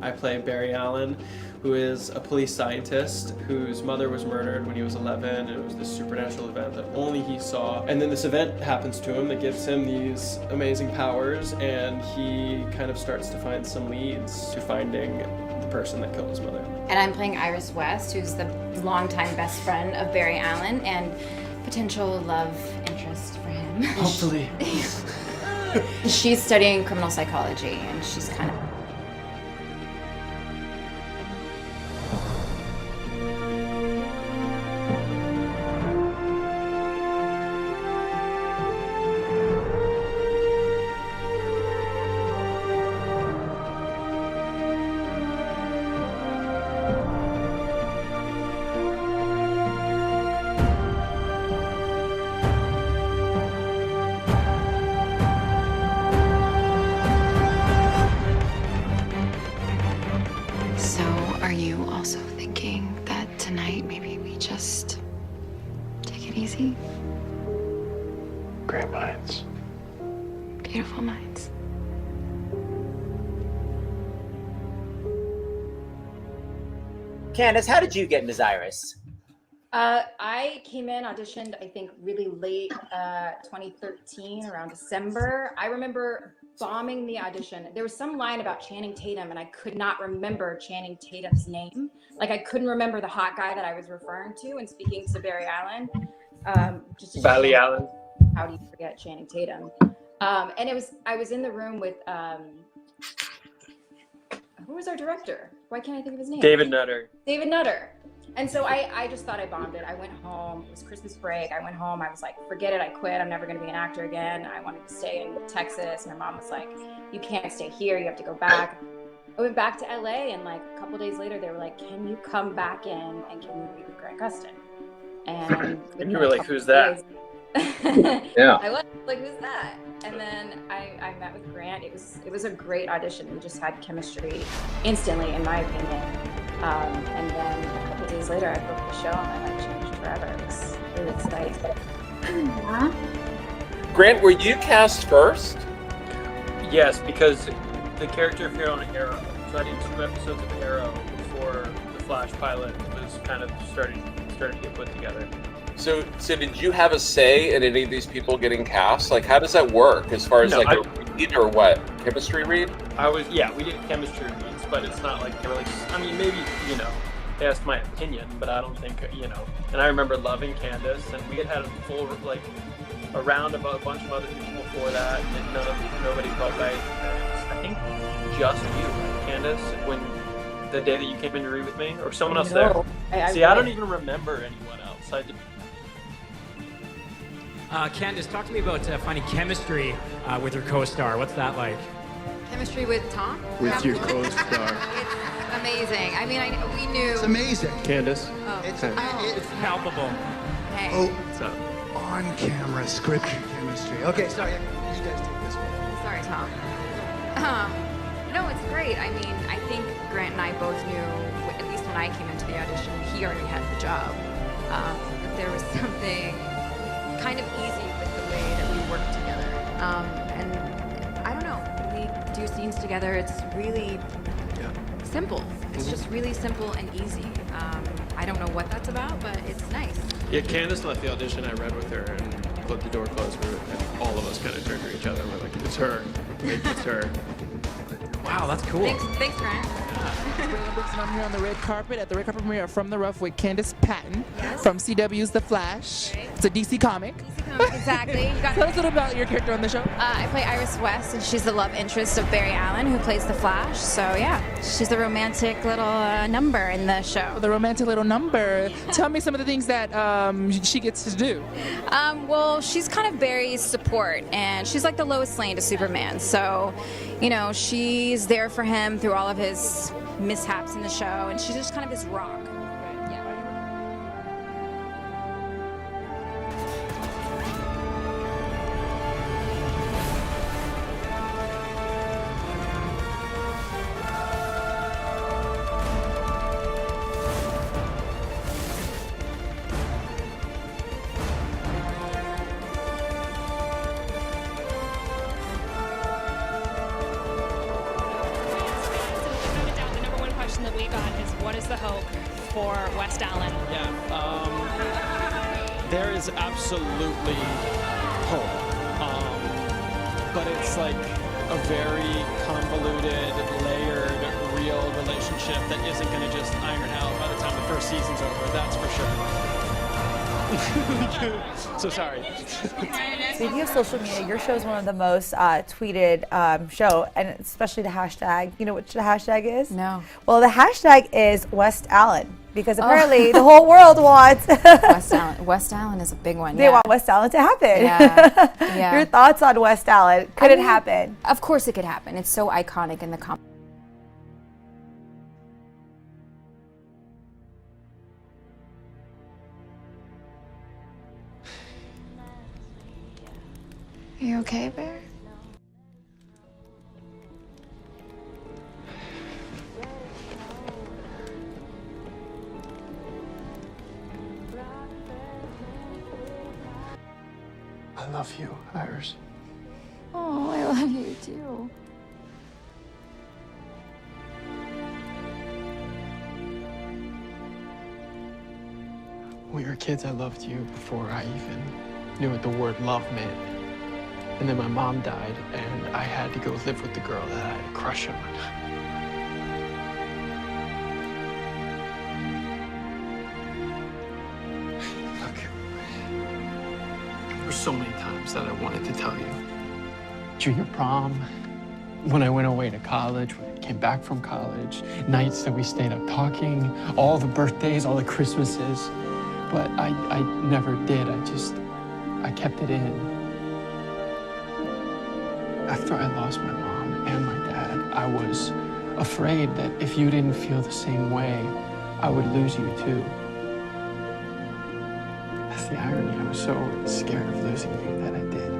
I play Barry Allen, who is a police scientist whose mother was murdered when he was 11, and it was this supernatural event that only he saw. And then this event happens to him that gives him these amazing powers, and he kind of starts to find some leads to finding the person that killed his mother. And I'm playing Iris West, who's the longtime best friend of Barry Allen and potential love interest for him. Hopefully. She's studying criminal psychology, and she's kind of... So, are you also thinking that tonight maybe we just take it easy? Great minds. Beautiful minds. Candice, how did you get Ms. Iris? I came in, auditioned, I think really late 2013, around December. I remember bombing the audition. There was some line about Channing Tatum, and I could not remember Channing Tatum's name. Like, I couldn't remember the hot guy that I was referring to when speaking to Barry Allen. Barry Allen. How do you forget Channing Tatum? And I was in the room with, who was our director? Why can't I think of his name? David Nutter. David Nutter. And so I just thought I bombed it. I went home. It was Christmas break. I went home. I was like, forget it. I quit. I'm never going to be an actor again. I wanted to stay in Texas. My mom was like, you can't stay here. You have to go back. I went back to LA, and like a couple days later, they were like, can you come back in and can you read with Grant Gustin? And you were like, who's that? Yeah. I was like, who's that? And then I met with Grant. It was a great audition. We just had chemistry instantly, in my opinion. And then a couple days later, I booked the show, and my life changed forever. It was really exciting. Yeah. Grant, were you cast first? Yes, because the character of Hero on Arrow. So I did 2 episodes of Arrow before the Flash pilot was kind of started to get put together. So did you have a say in any of these people getting cast? Like, how does that work as far as a read or what? Chemistry read? We did chemistry reads, but it's not like really, I mean, maybe, they asked my opinion, but I don't think, and I remember loving Candice, and we had a full, a round of a bunch of other people before that, and nobody felt right. I think just you, Candice, when the day that you came in to read with me, or someone else there. I don't even remember anyone else. Candice, talk to me about finding chemistry with your co-star. What's that like? Chemistry with Tom? With your co-star. It's amazing. I mean, we knew. It's amazing. Candice. Oh. It's palpable. Hey. Oh, What's up? on-camera scripture chemistry. Okay, sorry. You guys take this one. Sorry, Tom. No, it's great. I mean, I think Grant and I both knew, at least when I came into the audition, he already had the job. But there was something kind of easy with the way that we worked together. And I don't know, we do scenes together. It's really simple. It's just really simple and easy. I don't know what that's about, but it's nice. Yeah, Candice left the audition. I read with her, and the door closed. And all of us kind of turned to each other. And we're like, it's her. It's her. Wow, that's cool. Thanks, Grant. And I'm here on the red carpet at the red carpet premiere From the Rough with Candice Patton from CW's The Flash. Right. It's a DC comic. Exactly. You got Tell us a little about your character on the show. I play Iris West, and she's the love interest of Barry Allen, who plays the Flash. So yeah, she's the romantic little number in the show. The romantic little number. Tell me some of the things that she gets to do. Well, she's kind of Barry's support, and she's like the Lois Lane to Superman. So, she's there for him through all of his mishaps in the show, and she's just kind of his rock. Yeah. the hope for West Allen? Yeah, there is absolutely hope, but it's like a very convoluted, layered, real relationship that isn't going to just iron out by the time the first season's over, that's for sure. So sorry. Speaking of social media, your show is one of the most tweeted show, and especially the hashtag. You know what the hashtag is? No. Well, the hashtag is West Allen, because apparently the whole world wants West Allen. West Allen is a big one. They want West Allen to happen. Yeah. Yeah. Your thoughts on West Allen? Could it happen? Of course it could happen. It's so iconic in the Are you okay, Bear? I love you, Iris. Oh, I love you too. When we were kids, I loved you before I even knew what the word love meant. And then my mom died, and I had to go live with the girl that I had a crush on. Look, there were so many times that I wanted to tell you. Junior prom, when I went away to college, when I came back from college, nights that we stayed up talking, all the birthdays, all the Christmases. But I never did. I kept it in. After I lost my mom and my dad, I was afraid that if you didn't feel the same way, I would lose you too. That's the irony. I was so scared of losing you that I did.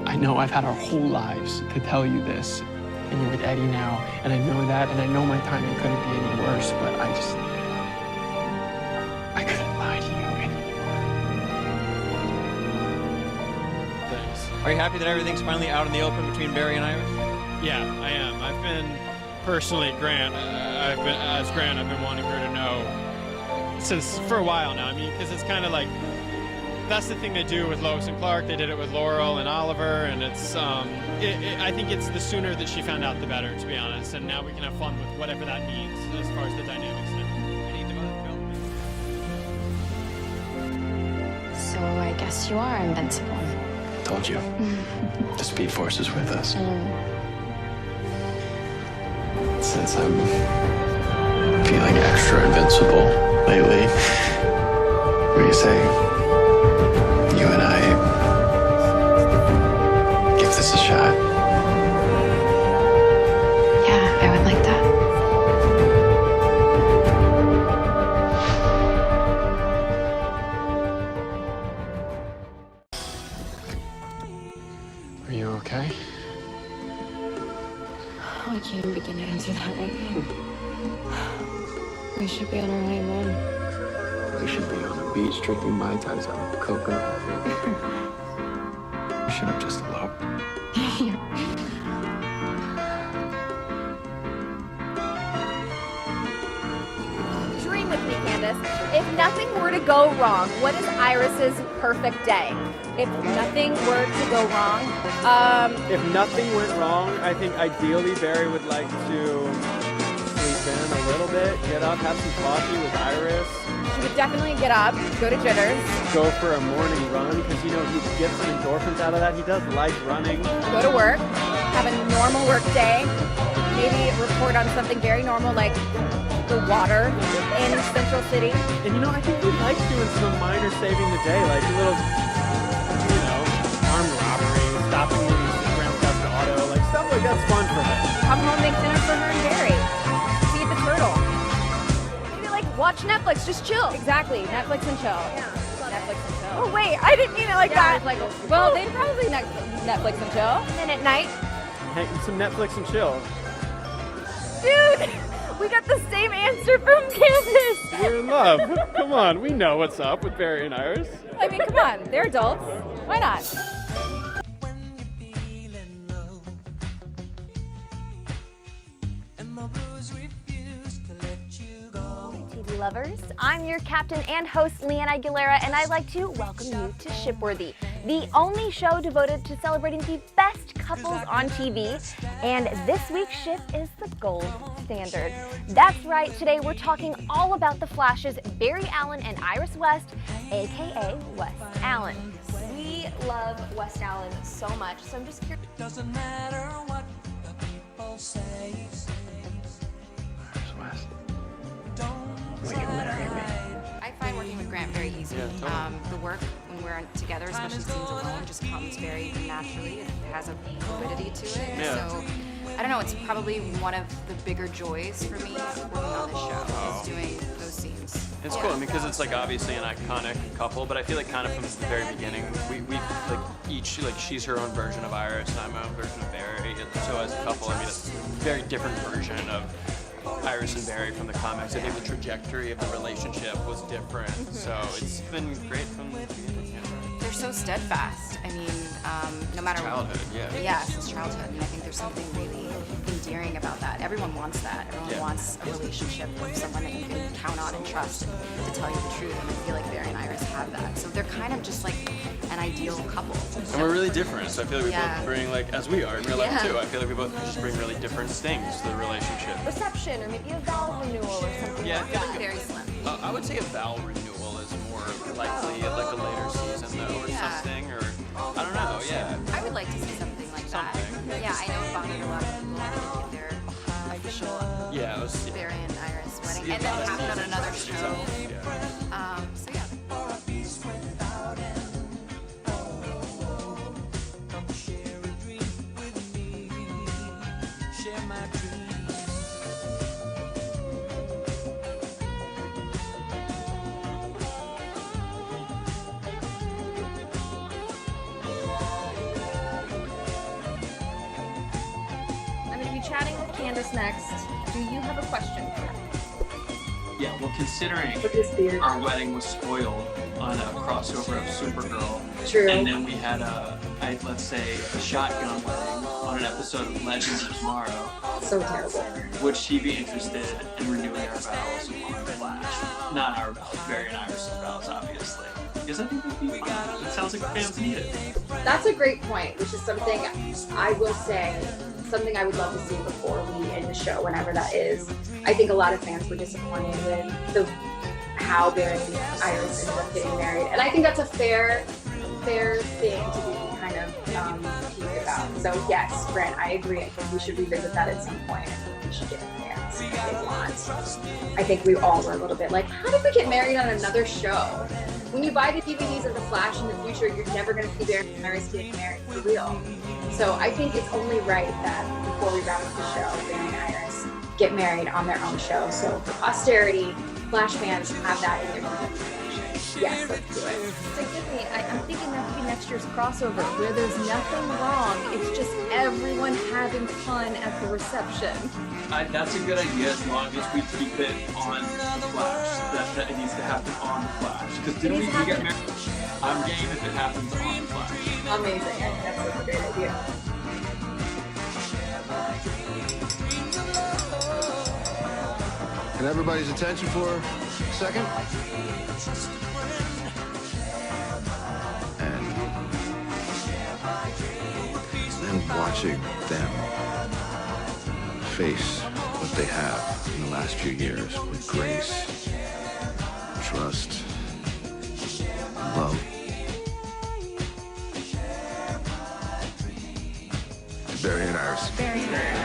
I know I've had our whole lives to tell you this, and you're with Eddie now, and I know that, and I know my timing couldn't be any worse, but I couldn't lie to you anymore. Are you happy that everything's finally out in the open between Barry and Iris? Yeah, I am. I've been personally, Grant, I've been wanting her to know since for a while now. I mean, because it's kind of like, that's the thing they do with Lois and Clark. They did it with Laurel and Oliver, and it's, I think it's the sooner that she found out, the better, to be honest. And now we can have fun with whatever that means as far as the dynamics now. So I guess you are invincible. Told you. The Speed Force is with us. Since I'm feeling extra invincible lately, what do you say? You and I give this a shot. Yeah, I would like that. Are you okay? I can't even begin to answer that right now. We should be on our honeymoon. We should be on the beach drinking Mai Tais out of coconut. We should have just eloped. Dream with me, Candice. If nothing were to go wrong, what is Iris's perfect day? If nothing were to go wrong, if nothing went wrong, I think ideally Barry would like to sleep in a little bit, get up, have some coffee with Iris. She would definitely get up, go to Jitters. Go for a morning run, because he gets some endorphins out of that. He does like running. Go to work, have a normal work day, maybe report on something very normal like the water in Central City. And I think he likes doing some minor saving the day, like a little, armed robbery, stopping around Gus Auto, like stuff like that's fun for him. Come home, make dinner for her and Barry. Feed the turtle. Maybe watch Netflix, just chill. Exactly, Netflix and chill. Yeah, Netflix and chill. Oh wait, I didn't mean it like that. Well, they'd probably Netflix and chill. And then at night, some Netflix and chill. Dude, we got the same answer from Candice. We're in love. Come on, we know what's up with Barry and Iris. I mean, come on, they're adults. Why not? lovers. I'm your captain and host, Leanne Aguilera, and I'd like to welcome you to Shipworthy, the only show devoted to celebrating the best couples on TV. And this week's ship is the gold standard. That's right, today we're talking all about The Flash's Barry Allen and Iris West, aka West Allen. We love West Allen so much, so I'm just curious. It doesn't matter what the people say. West. Will you marry me? I find working with Grant very easy. Yeah, totally. The work when we're together, especially scenes alone, just comes very naturally. It has a fluidity to it. Yeah. So I don't know, it's probably one of the bigger joys for me working on this show is doing those scenes. It's cool, I mean, because it's like obviously an iconic couple, but I feel like kind of from the very beginning, we like each, like she's her own version of Iris and I'm my own version of Barry. And so as a couple, I mean, it's a very different version of Iris and Barry from the comics. I think the trajectory of the relationship was different. So it's been great from the beginning. Yeah. They're so steadfast. I mean, no matter Childhood, yeah. Yeah, since childhood, and I think there's something really endearing about that. Everyone wants that. Everyone wants a relationship with someone that you can count on and trust to tell you the truth. And I feel like Barry and Iris have that. So they're kind of just like an ideal couple. And we're really different, so I feel like we both bring, like, as we are in real life too, I feel like we both just bring really different things to the relationship. Reception, or maybe a vow renewal or something like that. Very slim. I would say a vow renewal is more likely at like a later season though, or something, or I don't know, yeah. I would like to see something like that. Yeah, I know it bothered a lot of people that they didn't get their official Yeah, it was Barry and Iris wedding, and then it happened on another show. So yeah. I'm going to be chatting with Candice next. Do you have a question for her? Yeah, well, considering our wedding was spoiled on a crossover of Supergirl, True. and then we had let's say, a shotgun wedding on an episode of Legends of Tomorrow. So terrible. Would she be interested in renewing our vows on Flash? Not our vows, Barry and Iris' vows, obviously. Because I think that'd be fun. It sounds like the fans need it. That's a great point, which is something I will say, something I would love to see before we end the show, whenever that is. I think a lot of fans were disappointed with how Barry and Iris ended up getting married, and I think that's a fair thing to be kind of peeved about. So yes, Grant, I agree. I think we should revisit that at some point. I think we should get fans if they want. I think we all were a little bit like, how did we get married on another show? When you buy the DVDs of The Flash in the future, you're never going to see Barry and Iris getting married for real. So I think it's only right that before we wrap up the show, Barry and Iris get married on their own show. So for posterity, Flash fans have that in their information. Yes, let's do it. Forgive me, I'm thinking that could be next year's crossover, where there's nothing wrong. It's just everyone having fun at the reception. That's a good idea as long as we keep it on the Flash. That it needs to happen on the Flash. Because didn't we get married? I'm game if it happens on the Flash. Amazing. I think that's a great idea. Can everybody's attention for a second? And then watching them face what they have in the last few years with grace, trust, love. To Barry and Iris. Barry and Iris.